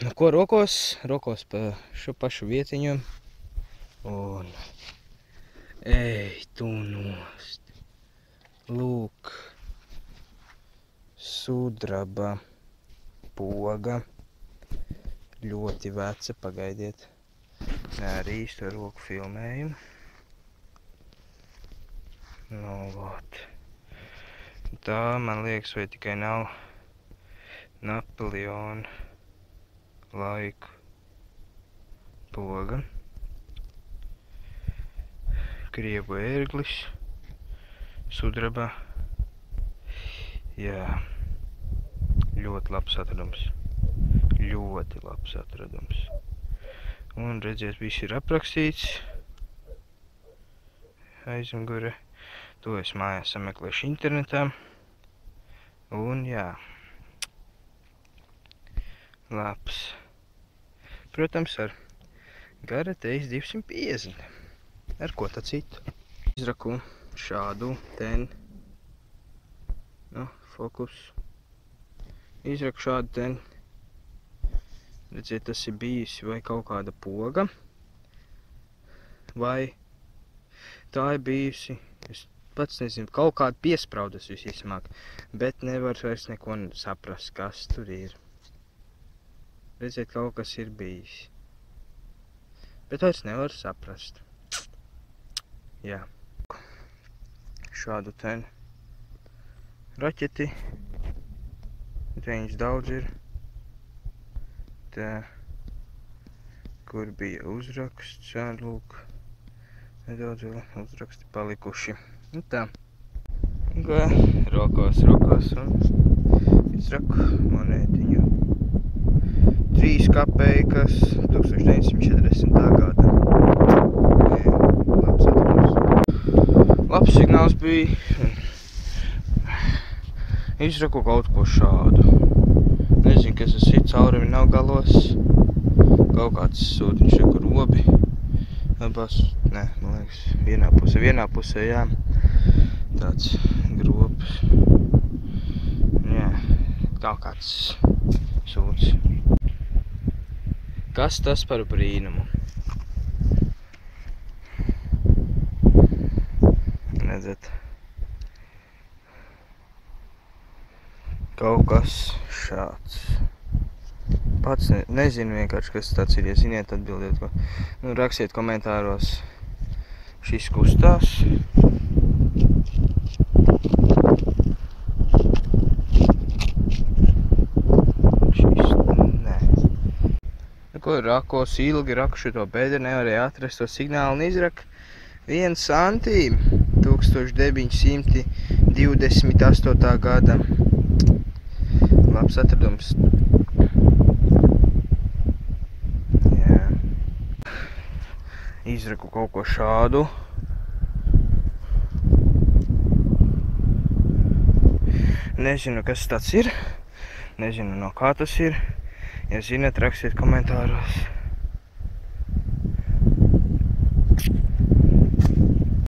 Nu, ko rokos pa šo pašu vietiņu. Un ej tu nost. Lūk. Sudraba poga. Ļoti veca, pagaidiet. Nē, arī īsto roku filmējumu. Nu, vot. Tā, man liekas, vai tikai nav Napoleona laiku poga. Krievu ērglis. Sudraba. Jā. Ļoti labs atradums. Ļoti labs atradums. Un redziet, viss ir aprakstīts. Aizmugure. To es mājās sameklēšu internetā. Un jā. Labs. Protams, ar Garateis 250. Ar ko tā citu? Izraku šādu ten. Nu, fokus. Izraku šādu ten. Redziet, tas ir bijis vai kaut kāda poga. Vai tā ir bijusi, es pats nezinu, kaut kāda piespraudas visizmāk. Bet nevar vairs neko saprast, kas tur ir. Redziet, kaut kas ir bijis. Bet vairs nevar saprast. Jā. Šādu ten raķeti. Te viņas daudz ir. Tā. Kur bija uzraksts. Lūk. Nedaudz vēl uzraksti palikuši. Nu tā. Rokos un izraku monētiņu. 3 kapeikas 1940. gada. Labs atradums. Labs signāls bija. Izraku kaut ko šādu. Nezinu, kas tas ir, caurumi nav galos. Kaut kāds sūtiņš, kur robi. Abās, nē, man liekas, vienā pusē, jā. Tāds grobs. Jā, kaut kāds sūds. Kas tas par brīnumu? Redzat. Kaut kas šāds. Pats nezinu vienkārši, kas tāds ir. Ja ziniet, atbildiet. Nu, rakstiet komentāros. Šis kustās. Ko rakos ilgi raku šo bedri, nevarēja atrast to signālu un izraka 1 santīm 1928. gada. Labs atradums. Jā. Izraku kaut ko šādu. Nezinu, kas tāds ir. Nezinu, no kā tas ir. Ja zināt, rakstiet komentāros.